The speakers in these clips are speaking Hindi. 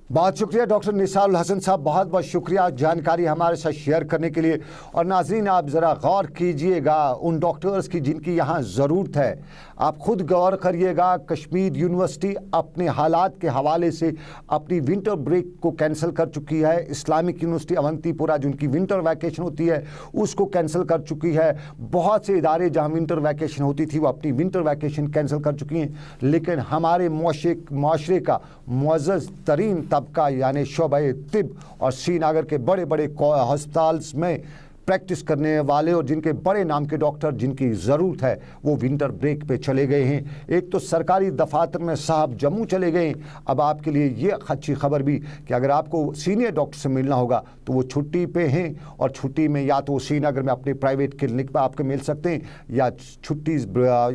बहुत शुक्रिया डॉक्टर निसारुल हसन साहब, बहुत बहुत शुक्रिया जानकारी हमारे साथ शेयर करने के लिए। और नाज़रीन, आप ज़रा गौर कीजिएगा उन डॉक्टर्स की जिनकी यहाँ ज़रूरत है। आप खुद गौर करिएगा, कश्मीर यूनिवर्सिटी अपने हालात के हवाले से अपनी विंटर ब्रेक को कैंसिल कर चुकी है। इस्लामिक यूनिवर्सिटी अवंतीपुरा जिनकी विंटर वैकेशन होती है उसको कैंसिल कर चुकी है। बहुत से इदारे जहाँ विंटर वैकेशन होती थी वो अपनी विंटर वैकेशन कैंसिल कर चुकी हैं। लेकिन हमारे मुआशरे का मुअज़्ज़ज़ तरीन तबका यानी शोबे तिब और श्रीनगर के बड़े बड़े हस्पताल्स में प्रैक्टिस करने वाले और जिनके बड़े नाम के डॉक्टर जिनकी ज़रूरत है वो विंटर ब्रेक पे चले गए हैं। एक तो सरकारी दफातर में साहब जम्मू चले गए। अब आपके लिए ये अच्छी खबर भी कि अगर आपको सीनियर डॉक्टर से मिलना होगा तो वो छुट्टी पे हैं, और छुट्टी में या तो वो श्रीनगर में अपने प्राइवेट क्लिनिक पर आपको मिल सकते हैं या छुट्टी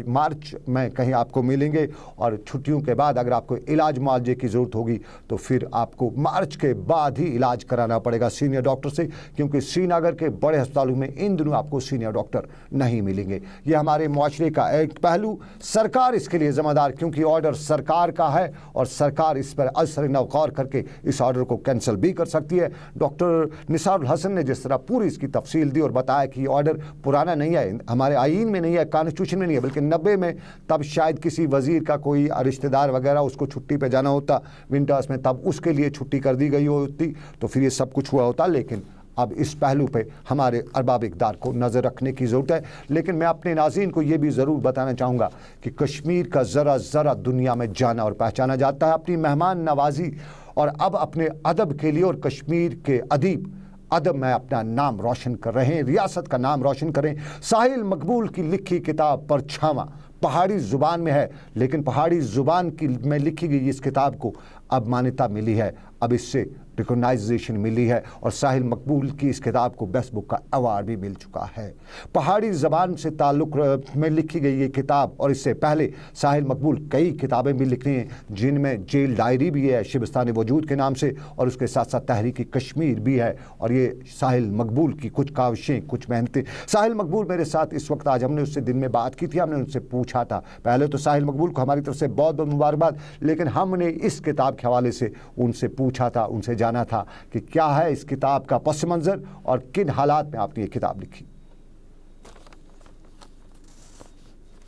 मार्च में कहीं आपको मिलेंगे। और छुट्टियों के बाद अगर आपको इलाज मुआवजे की ज़रूरत होगी तो फिर आपको मार्च के बाद ही इलाज कराना पड़ेगा सीनियर डॉक्टर से, क्योंकि श्रीनगर के बड़े अस्पतालों में इन दिनों आपको सीनियर डॉक्टर नहीं मिलेंगे। ये हमारे मुआशरे का एक पहलू, सरकार इसके लिए जिम्मेदार, क्योंकि ऑर्डर सरकार का है और सरकार इस पर असर नौ गौर करके इस ऑर्डर को कैंसिल भी कर सकती है। डॉक्टर निसारुल हसन ने जिस तरह पूरी इसकी तफसील दी और बताया कि ऑर्डर पुराना नहीं है, हमारे आईन में नहीं है, कॉन्स्टिट्यूशन में नहीं है, बल्कि 90 में तब शायद किसी वजीर का कोई रिश्तेदार वगैरह उसको छुट्टी पे जाना होता विंटर्स में, तब उसके लिए छुट्टी कर दी गई होती तो फिर ये सब कुछ हुआ होता। लेकिन अब इस पहलू पे हमारे अरबाब इक़्तिदार को नज़र रखने की ज़रूरत है। लेकिन मैं अपने नाज़रीन को ये भी ज़रूर बताना चाहूँगा कि कश्मीर का ज़रा ज़रा दुनिया में जाना और पहचाना जाता है अपनी मेहमान नवाजी और अब अपने अदब के लिए। और कश्मीर के अदीब अदब में अपना नाम रोशन कर रहे हैं, रियासत का नाम रोशन कर रहे हैं। साहिल मकबूल की लिखी किताब परछावां पहाड़ी ज़ुबान में है, लेकिन पहाड़ी ज़ुबान की में लिखी गई इस किताब को अब मान्यता मिली है, अब इससे रिकॉग्नाइजेशन मिली है और साहिल मकबूल की इस किताब को बेस्ट बुक का अवार्ड भी मिल चुका है। पहाड़ी ज़बान से ताल्लुक़ में लिखी गई ये किताब, और इससे पहले साहिल मकबूल कई किताबें भी लिखी हैं जिनमें जेल डायरी भी है शिबस्तान वजूद के नाम से, और उसके साथ साथ तहरीक कश्मीर भी है। और ये साहिल मकबूल की कुछ काविशें, कुछ मेहनतें। साहिल मकबूल मेरे साथ इस वक्त, आज हमने उससे दिन में बात की थी, हमने उनसे पूछा था, पहले तो साहिल मकबूल को हमारी तरफ से बहुत बहुत मुबारकबाद, लेकिन हमने इस किताब के हवाले से उनसे पूछा था, उनसे जाना था कि क्या है इस किताब का पस मंज़र और किन हालात में आपने ये किताब लिखी।